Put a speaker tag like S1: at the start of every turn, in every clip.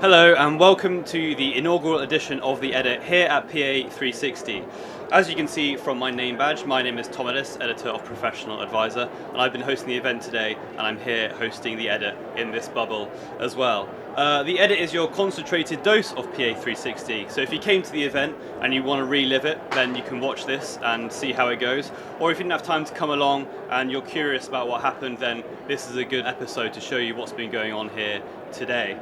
S1: Hello and welcome to the inaugural edition of The Edit here at PA360. As you can see from my name badge, my name is Tom Ellis, Editor of Professional Advisor, and I've been hosting the event today, and I'm here hosting The Edit in this bubble as well. The Edit is your concentrated dose of PA360, so if you came to the event and you want to relive it, then you can watch this and see how it goes. Or if you didn't have time to come along and you're curious about what happened, then this is a good episode to show you what's been going on here today.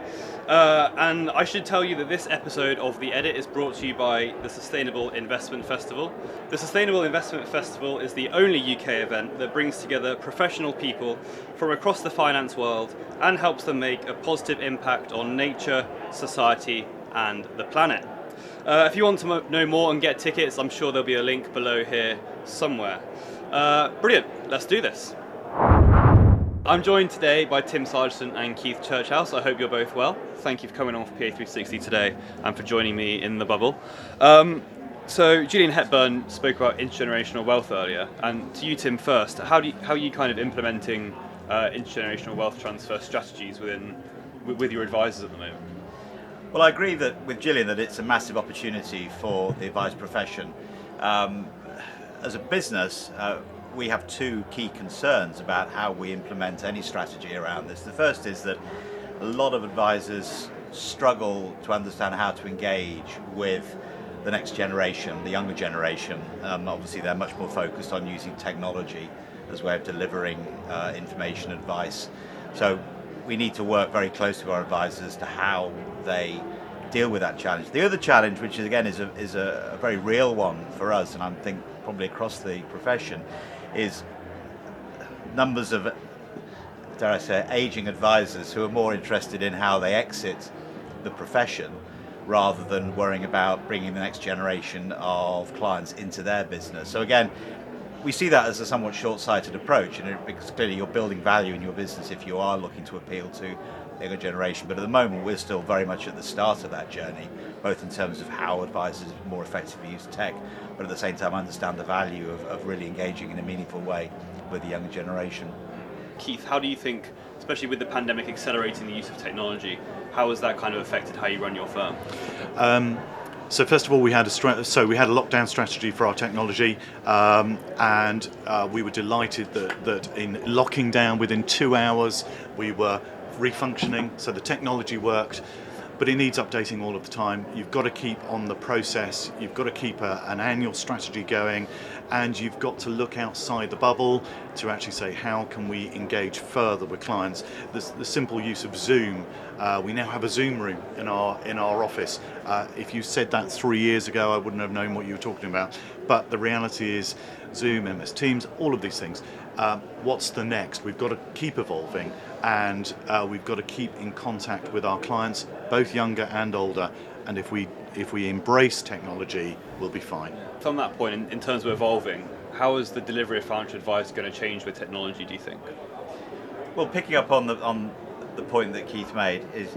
S1: And I should tell you that this episode of The Edit is brought to you by the Sustainable Investment Festival. The Sustainable Investment Festival is the only UK event that brings together professional people from across the finance world and helps them make a positive impact on nature, society and the planet. If you want to know more and get tickets, I'm sure there'll be a link below here somewhere. Brilliant, let's do this. I'm joined today by Tim Sargisson and Keith Churchhouse. I hope you're both well. Thank you for coming on for PA360 today and for joining me in the bubble. So Gillian Hepburn spoke about intergenerational wealth earlier, and to you, Tim, first, how are you kind of implementing intergenerational wealth transfer strategies with your advisors at the moment?
S2: Well, I agree with Gillian that it's a massive opportunity for the advice profession. As a business, we have two key concerns about how we implement any strategy around this. The first is that a lot of advisors struggle to understand how to engage with the next generation, the younger generation. Obviously, they're much more focused on using technology as a way of delivering information advice. So we need to work very closely with our advisors to how they deal with that challenge. The other challenge, which again is a very real one for us, and I think probably across the profession, is numbers of, dare I say, aging advisors who are more interested in how they exit the profession rather than worrying about bringing the next generation of clients into their business. So again, we see that as a somewhat short-sighted approach, and because clearly you're building value in your business if you are looking to appeal to the younger generation. But at the moment, we're still very much at the start of that journey, both in terms of how advisors more effectively use tech, but at the same time understand the value of really engaging in a meaningful way with the younger generation.
S1: Keith, how do you think, especially with the pandemic accelerating the use of technology, how has that kind of affected how you run your firm?
S3: So first of all, we had a lockdown strategy for our technology, and we were delighted that in locking down within 2 hours we were refunctioning. So the technology worked, but it needs updating all of the time. You've got to keep on the process. You've got to keep an annual strategy going, and you've got to look outside the bubble to actually say, how can we engage further with clients? The simple use of Zoom. We now have a Zoom room in our office. If you said that 3 years ago, I wouldn't have known what you were talking about. But the reality is Zoom, MS Teams, all of these things. What's the next? We've got to keep evolving, and we've got to keep in contact with our clients, both younger and older. And if we embrace technology, we'll be fine.
S1: From that point, in terms of evolving, how is the delivery of financial advice going to change with technology, do you think?
S2: Well, picking up on the point that Keith made, is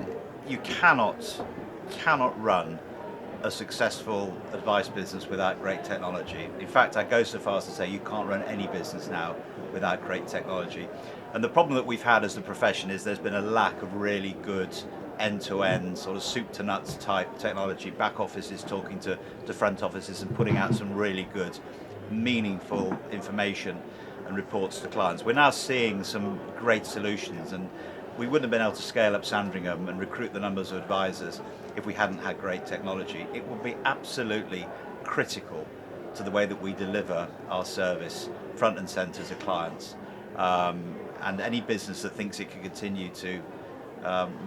S2: you cannot run a successful advice business without great technology. In fact, I go so far as to say you can't run any business now without great technology. And the problem that we've had as a profession is there's been a lack of really good end-to-end sort of soup to nuts type technology, back offices talking to front offices and putting out some really good, meaningful information and reports to clients. We're now seeing some great solutions, and we wouldn't have been able to scale up Sandringham and recruit the numbers of advisors if we hadn't had great technology. It would be absolutely critical to the way that we deliver our service front and centre to clients. And any business that thinks it can continue to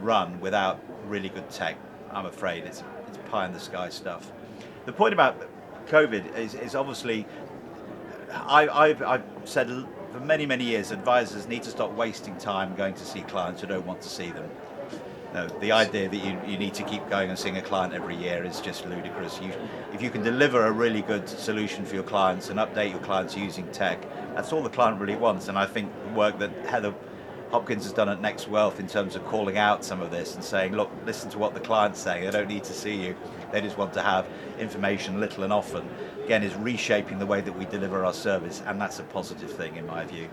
S2: run without really good tech, I'm afraid it's pie in the sky stuff. The point about COVID is obviously, I've said for many years, advisors need to stop wasting time going to see clients who don't want to see them. No, the idea that you need to keep going and seeing a client every year is just ludicrous. If you can deliver a really good solution for your clients and update your clients using tech, that's all the client really wants. And I think the work that Heather Hopkins has done at Next Wealth in terms of calling out some of this and saying, look, listen to what the client's saying. They don't need to see you. They just want to have information little and often. Again, is reshaping the way that we deliver our service, and that's a positive thing in my view.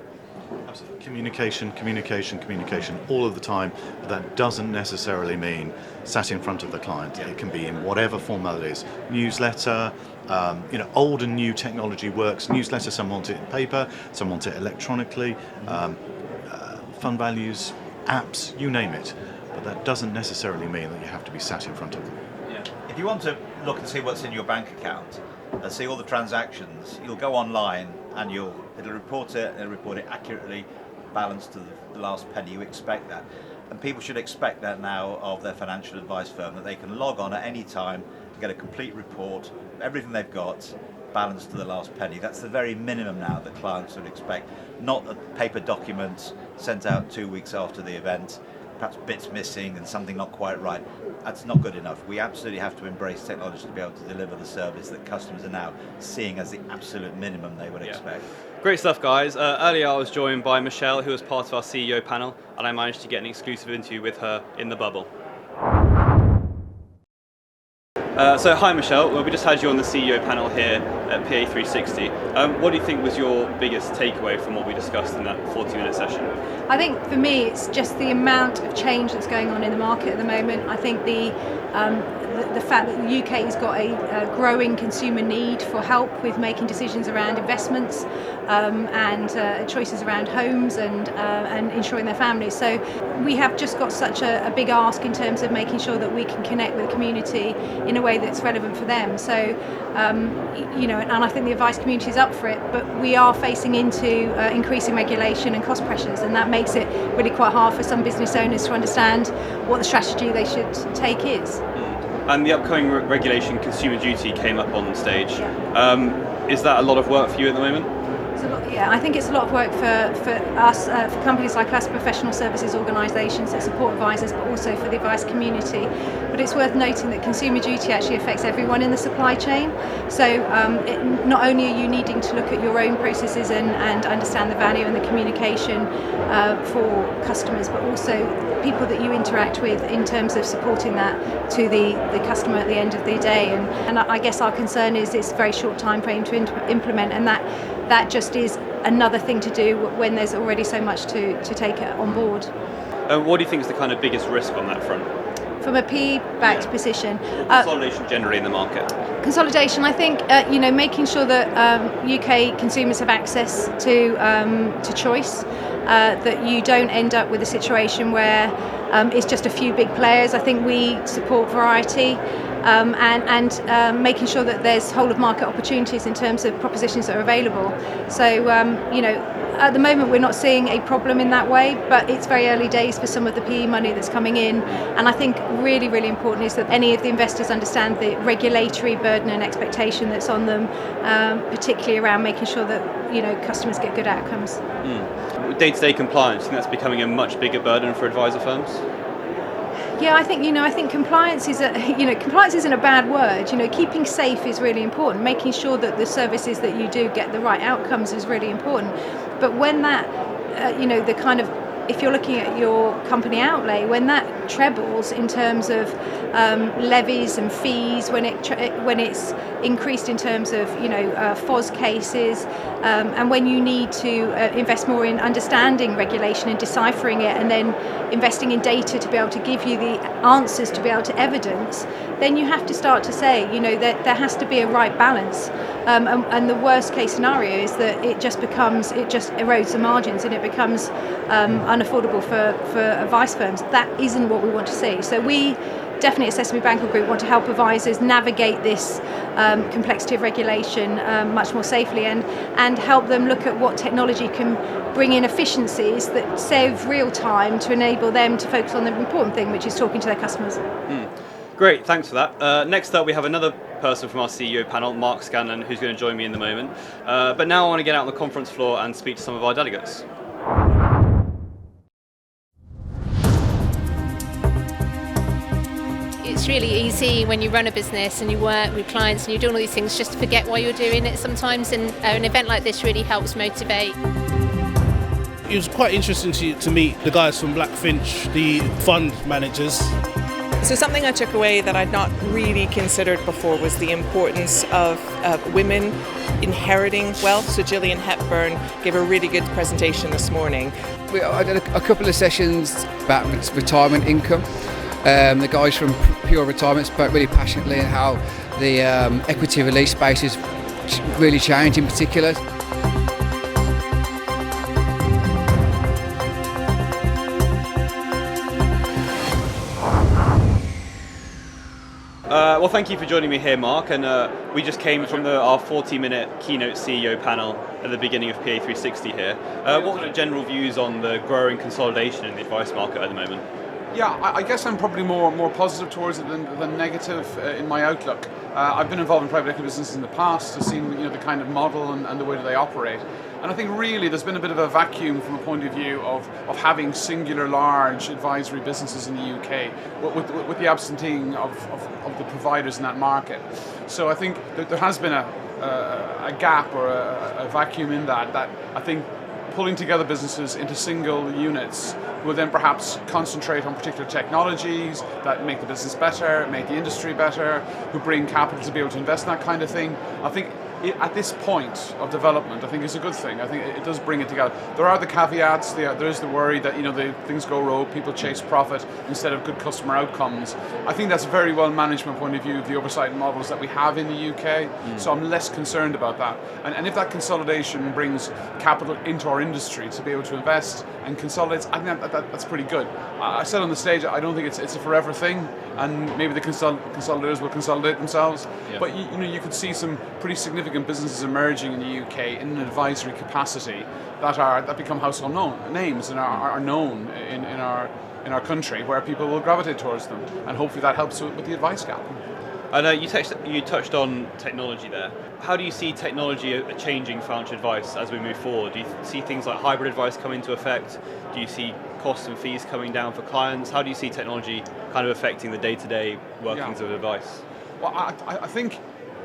S3: Absolutely. Communication, all of the time. But that doesn't necessarily mean sat in front of the client. It can be in whatever format it is. Newsletter, old and new technology works. Newsletter, some want it in paper, some want it electronically. Fund values, apps, you name it. But that doesn't necessarily mean that you have to be sat in front of them.
S2: Yeah. If you want to look and see what's in your bank account and see all the transactions, you'll go online and it'll report it accurately, balanced to the last penny. You expect that. And people should expect that now of their financial advice firm, that they can log on at any time and get a complete report of everything they've got, balanced to the last penny. That's the very minimum now that clients would expect, not a paper document sent out 2 weeks after the event, perhaps bits missing and something not quite right. That's not good enough. We absolutely have to embrace technology to be able to deliver the service that customers are now seeing as the absolute minimum they would expect.
S1: Great stuff, guys. Earlier I was joined by Michele, who was part of our CEO panel, and I managed to get an exclusive interview with her in the bubble. So hi Michele, well, we just had you on the CEO panel here at PA360. What do you think was your biggest takeaway from what we discussed in that 40-minute session?
S4: I think for me it's just the amount of change that's going on in the market at the moment. I think the fact that the UK has got a growing consumer need for help with making decisions around investments and choices around homes and insuring their families. So we have just got such a big ask in terms of making sure that we can connect with the community in a way that's relevant for them. So, and I think the advice community is up for it, but we are facing into increasing regulation and cost pressures, and that makes it really quite hard for some business owners to understand what the strategy they should take is.
S1: And the upcoming regulation, Consumer Duty, came up on stage. Is that a lot of work for you at the moment?
S4: Yeah, I think it's a lot of work for us, for companies like us, professional services organisations that support advisors, but also for the advice community. But it's worth noting that Consumer Duty actually affects everyone in the supply chain. So not only are you needing to look at your own processes and understand the value and the communication for customers, but also people that you interact with in terms of supporting that to the customer at the end of the day. And I guess our concern is it's a very short time frame to implement, and that just is another thing to do when there's already so much to take on board.
S1: What do you think is the kind of biggest risk on that front?
S4: From a PE-backed position.
S1: Consolidation generally in the market.
S4: Consolidation, I think, making sure that UK consumers have access to choice, that you don't end up with a situation where it's just a few big players. I think we support variety. And making sure that there's whole of market opportunities in terms of propositions that are available. So, at the moment we're not seeing a problem in that way, but it's very early days for some of the PE money that's coming in. And I think really, really important is that any of the investors understand the regulatory burden and expectation that's on them, particularly around making sure that, customers get good outcomes.
S1: Day-to-day compliance, I think that's becoming a much bigger burden for advisor firms.
S4: Yeah, I think compliance is compliance isn't a bad word. Keeping safe is really important. Making sure that the services that you do get the right outcomes is really important. But when that, if you're looking at your company outlay, when that trebles in terms of levies and fees, when it's increased in terms of FOS cases, and when you need to invest more in understanding regulation and deciphering it, and then investing in data to be able to give you the answers to be able to evidence, then you have to start to say, that there has to be a right balance. And the worst case scenario is that it just erodes the margins and it becomes unaffordable for advice firms. That isn't what we want to see. So we definitely at Sesame Bankhall Group want to help advisors navigate this complexity of regulation much more safely and help them look at what technology can bring in efficiencies that save real time to enable them to focus on the important thing, which is talking to their customers.
S1: Great, thanks for that. Next up we have another person from our CEO panel, Mark Scanlon, who's going to join me in the moment. But now I want to get out on the conference floor and speak to some of our delegates.
S5: It's really easy when you run a business and you work with clients and you're doing all these things just to forget why you're doing it sometimes, and an event like this really helps motivate.
S6: It was quite interesting to meet the guys from Blackfinch, the fund managers. So something I took away that I'd not really considered before was the importance of women inheriting wealth. So Gillian Hepburn gave a really good presentation this morning.
S7: I did a couple of sessions about retirement income. The guys from Pure Retirement spoke really passionately on how the equity release space is really changed in particular.
S1: Well, thank you for joining me here, Mark. And we just came from our 40-minute keynote CEO panel at the beginning of PA360 here. What are the general views on the growing consolidation in the advice market at the moment?
S8: Yeah, I guess I'm probably more positive towards it than negative in my outlook. I've been involved in private equity businesses in the past. I've seen the kind of model and the way that they operate. And I think really there's been a bit of a vacuum from a point of view of having singular large advisory businesses in the UK with the absenteeing of the providers in that market. So I think that there has been a gap or a vacuum in that I think pulling together businesses into single units who will then perhaps concentrate on particular technologies that make the business better, make the industry better, who bring capital to be able to invest in that kind of thing. I think at this point of development, I think it's a good thing. I think it does bring it together. There are the caveats. There is the worry that things go rogue, people chase profit instead of good customer outcomes. I think that's very well managed from a point of view of the oversight models that we have in the UK. So I'm less concerned about that. And if that consolidation brings capital into our industry to be able to invest and consolidate, I think that's pretty good. I said on the stage, I don't think it's a forever thing, and maybe the consolidators will consolidate themselves. Yeah. But you could see some pretty significant businesses emerging in the UK in an advisory capacity that become household names and are known in our country, where people will gravitate towards them, and hopefully that helps with the advice gap.
S1: I know you touched on technology there. How do you see technology changing financial advice as we move forward? Do you see things like hybrid advice come into effect? Do you see costs and fees coming down for clients? How do you see technology kind of affecting the day-to-day workings of advice?
S8: Well, I think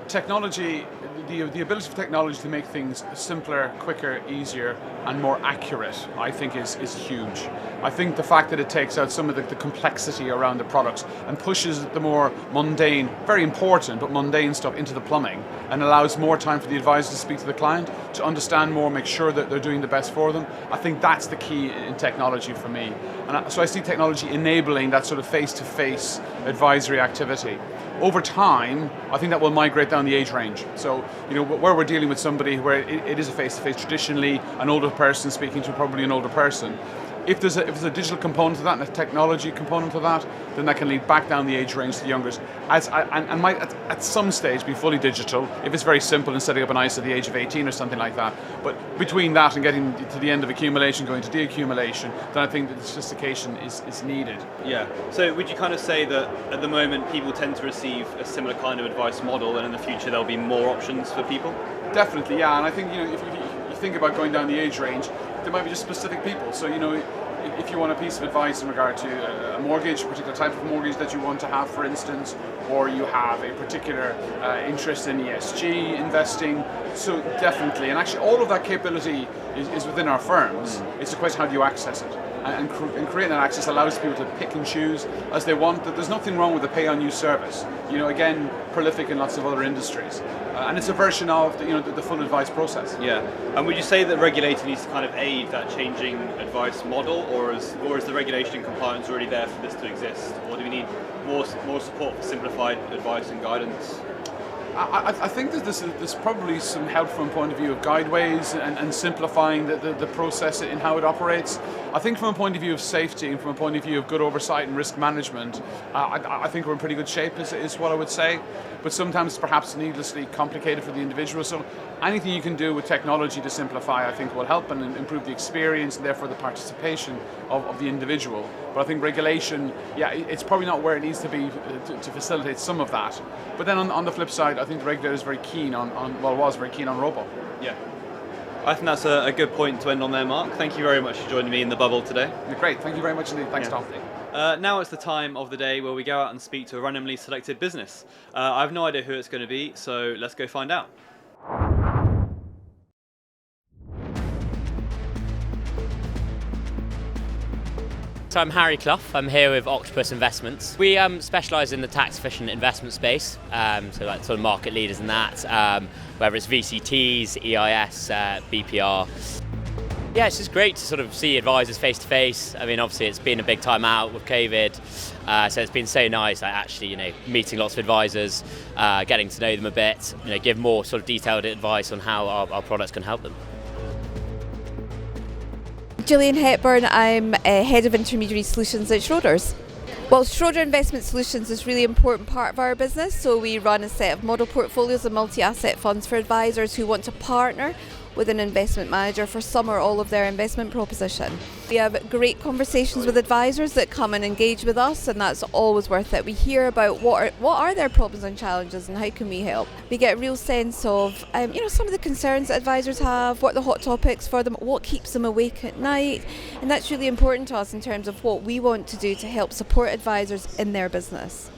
S8: technology, the ability for technology to make things simpler, quicker, easier, and more accurate, I think is huge. I think the fact that it takes out some of the complexity around the products and pushes the more mundane, very important, but mundane stuff into the plumbing, and allows more time for the advisor to speak to the client, to understand more, make sure that they're doing the best for them. I think that's the key in technology for me. And so I see technology enabling that sort of face-to-face advisory activity. Over time, I think that will migrate down the age range. So, where we're dealing with somebody where it is a face-to-face, traditionally an older person speaking to probably an older person. If there's a digital component to that and a technology component to that, then that can lead back down the age range to the youngers. And might at some stage be fully digital, if it's very simple and setting up an ISA at the age of 18 or something like that. But between that and getting to the end of accumulation, going to deaccumulation, then I think that sophistication is needed.
S1: Yeah. So would you kind of say that at the moment people tend to receive a similar kind of advice model, and in the future there'll be more options for people?
S8: Definitely, yeah. And I think if you think about going down the age range, there might be just specific people. So if you want a piece of advice in regard to a mortgage, a particular type of mortgage that you want to have, for instance, or you have a particular interest in ESG investing, so definitely. And actually all of that capability is within our firms. It's a question, how do you access it? And creating that access allows people to pick and choose as they want. There's nothing wrong with a pay-on-use service. Again, prolific in lots of other industries. And it's a version of the full advice process.
S1: Yeah. And would you say that regulator needs to kind of aid that changing advice model, or is the regulation and compliance already there for this to exist? Or do we need more support for simplified advice and guidance?
S8: I think that there's probably some help from a point of view of guideways and simplifying the process in how it operates. I think from a point of view of safety and from a point of view of good oversight and risk management, I think we're in pretty good shape is what I would say. But sometimes it's perhaps needlessly complicated for the individual. So anything you can do with technology to simplify, I think will help and improve the experience and therefore the participation of the individual. But I think regulation, it's probably not where it needs to be to facilitate some of that. But then on the flip side, I think the regulator is very keen was very keen on robo.
S1: Yeah. I think that's a good point to end on there, Mark. Thank you very much for joining me in the bubble today.
S8: Great, thank you very much indeed. Thanks, Tom.
S1: Now it's the time of the day where we go out and speak to a randomly selected business. I have no idea who it's going to be, so let's go find out.
S9: so I'm Harry Clough. I'm here with Octopus Investments. We specialise in the tax-efficient investment space, so like sort of market leaders in that, whether it's VCTs, EIS, BPR. Yeah, it's just great to sort of see advisors face to face. I mean, obviously it's been a big time out with COVID, so it's been so nice, like actually, meeting lots of advisors, getting to know them a bit, give more sort of detailed advice on how our products can help them.
S10: Gillian Hepburn, I'm Head of Intermediary Solutions at Schroders. Well, Schroder Investment Solutions is a really important part of our business, so we run a set of model portfolios and multi-asset funds for advisors who want to partner with an investment manager for some or all of their investment proposition. We have great conversations with advisors that come and engage with us, and that's always worth it. We hear about what are their problems and challenges and how can we help. We get a real sense of some of the concerns that advisors have, what are the hot topics for them, what keeps them awake at night, and that's really important to us in terms of what we want to do to help support advisors in their business.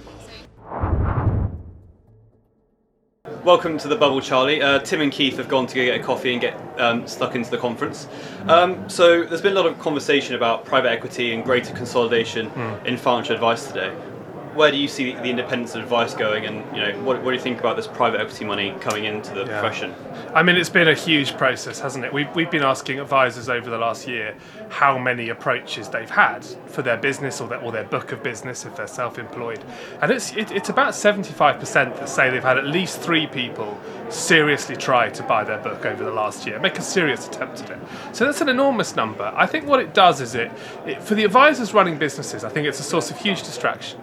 S1: Welcome to the bubble, Charlie. Tim and Keith have gone to go get a coffee and get stuck into the conference. So there's been a lot of conversation about private equity and greater consolidation in financial advice today. Where do you see the independence of advice going, and what do you think about this private equity money coming into the profession?
S11: I mean, it's been a huge process, hasn't it? We've been asking advisors over the last year how many approaches they've had for their business or their book of business if they're self-employed, and it's about 75% that say they've had at least 3 people seriously try to buy their book over the last year, make a serious attempt at it. So that's an enormous number. I think what it does is it for the advisors running businesses, I think it's a source of huge distraction.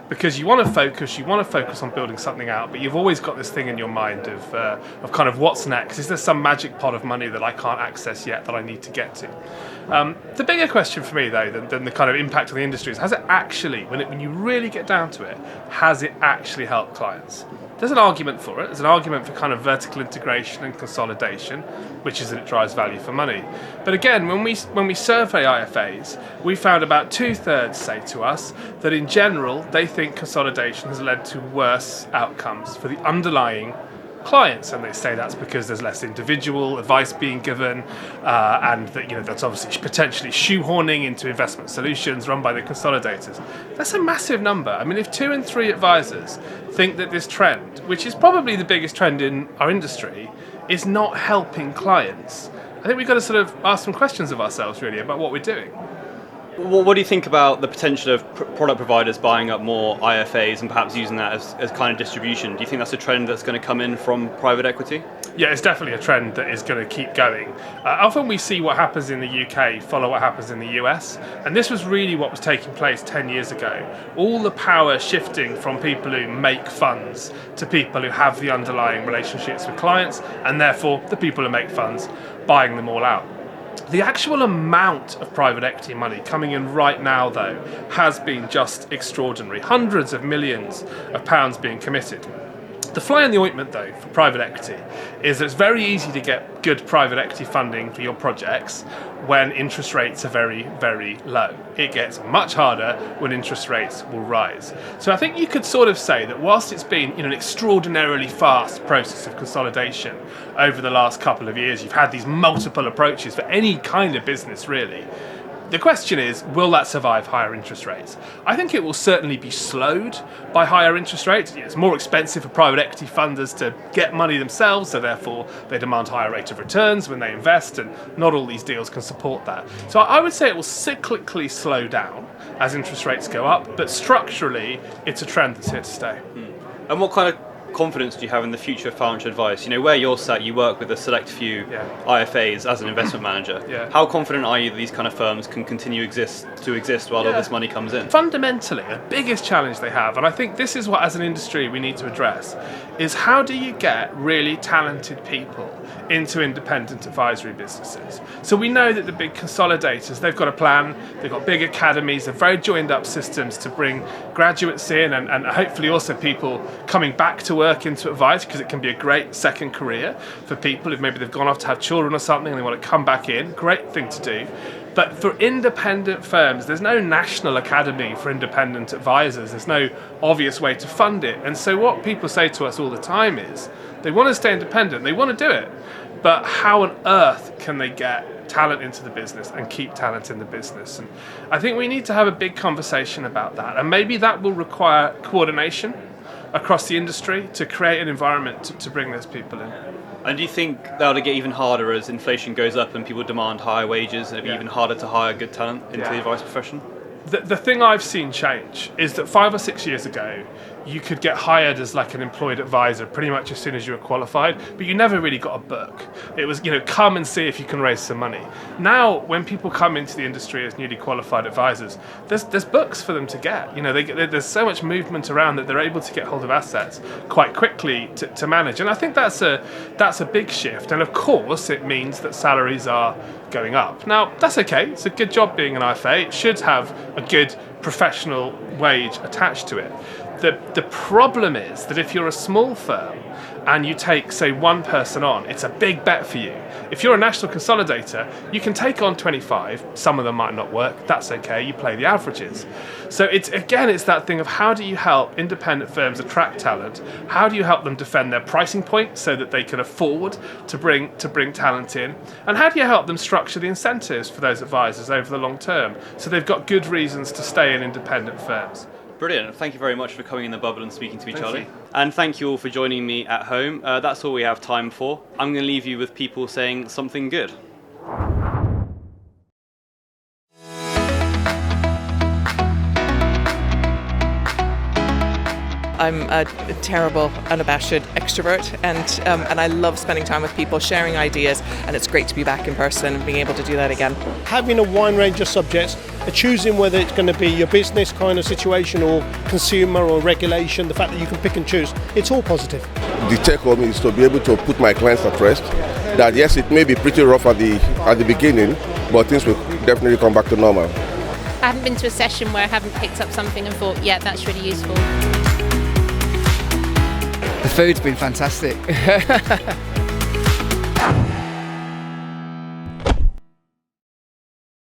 S11: Because you want to focus on building something out, but you've always got this thing in your mind of kind of what's next. Is there some magic pot of money that I can't access yet that I need to get to? The bigger question for me, though, than the kind of impact on the industry is, has it actually, when you really get down to it, has it actually helped clients? There's an argument for it. There's an argument for kind of vertical integration and consolidation, which is that it drives value for money. But again, when we survey IFAs, we found about 2/3 say to us that in general they think consolidation has led to worse outcomes for the underlying clients, and they say that's because there's less individual advice being given, and that that's obviously potentially shoehorning into investment solutions run by the consolidators. That's a massive number. I mean, if 2 in 3 advisors think that this trend, which is probably the biggest trend in our industry, is not helping clients, I think we've got to sort of ask some questions of ourselves really about what we're doing.
S1: What do you think about the potential of product providers buying up more IFAs and perhaps using that as kind of distribution? Do you think that's a trend that's going to come in from private equity?
S11: Yeah, it's definitely a trend that is going to keep going. Often we see what happens in the UK follow what happens in the US, and this was really what was taking place 10 years ago. All the power shifting from people who make funds to people who have the underlying relationships with clients, and therefore the people who make funds buying them all out. The actual amount of private equity money coming in right now, though, has been just extraordinary. Hundreds of millions of pounds being committed. The fly in the ointment, though, for private equity is that it's very easy to get good private equity funding for your projects when interest rates are very, very low. It gets much harder when interest rates will rise. So I think you could sort of say that whilst it's been an extraordinarily fast process of consolidation over the last couple of years, you've had these multiple approaches for any kind of business, really. The question is, will that survive higher interest rates? I think it will certainly be slowed by higher interest rates. It's more expensive for private equity funders to get money themselves, so therefore they demand higher rate of returns when they invest, and not all these deals can support that. So I would say it will cyclically slow down as interest rates go up, but structurally it's a trend that's here to stay.
S1: And what kind of confidence do you have in the future of financial advice? Where you're sat, you work with a select few IFAs as an investment manager. How confident are you that these kind of firms can continue to exist while all this money comes in?
S11: Fundamentally, the biggest challenge they have, and I think this is what as an industry we need to address, is how do you get really talented people into independent advisory businesses? So we know that the big consolidators, they've got a plan, they've got big academies, they're very joined up systems to bring graduates in and hopefully also people coming back to work into advice, because it can be a great second career for people if maybe they've gone off to have children or something and they want to come back in. Great thing to do. But for independent firms, there's no national academy for independent advisors. There's no obvious way to fund it. And so what people say to us all the time is they want to stay independent, they want to do it, but how on earth can they get talent into the business and keep talent in the business. And I think we need to have a big conversation about that, and maybe that will require coordination across the industry to create an environment to bring those people in.
S1: And do you think that'll get even harder as inflation goes up and people demand higher wages, and it'll be even harder to hire good talent into the advice profession?
S11: The thing I've seen change is that 5 or 6 years ago, you could get hired as like an employed advisor pretty much as soon as you were qualified, but you never really got a book. It was, come and see if you can raise some money. Now, when people come into the industry as newly qualified advisors, there's books for them to get. There's so much movement around that they're able to get hold of assets quite quickly to manage. And I think that's a big shift. And of course, it means that salaries are going up. Now, that's okay. It's a good job being an IFA. It should have a good professional wage attached to it. The problem is that if you're a small firm and you take, say, one person on, it's a big bet for you. If you're a national consolidator, you can take on 25. Some of them might not work. That's okay. You play the averages. So it's that thing of how do you help independent firms attract talent? How do you help them defend their pricing point so that they can afford to bring talent in? And how do you help them structure the incentives for those advisors over the long term so they've got good reasons to stay in independent firms?
S1: Brilliant. Thank you very much for coming in the bubble and speaking to me, Charlie. And thank you all for joining me at home. That's all we have time for. I'm going to leave you with people saying something good.
S6: I'm a terrible, unabashed extrovert, and I love spending time with people, sharing ideas, and it's great to be back in person and being able to do that again.
S12: Having a wide range of subjects, choosing whether it's going to be your business kind of situation or consumer or regulation, the fact that you can pick and choose, it's all positive.
S13: The take home is to be able to put my clients at rest, that yes, it may be pretty rough at the beginning, but things will definitely come back to normal.
S5: I haven't been to a session where I haven't picked up something and thought, yeah, that's really useful.
S7: The food's been fantastic.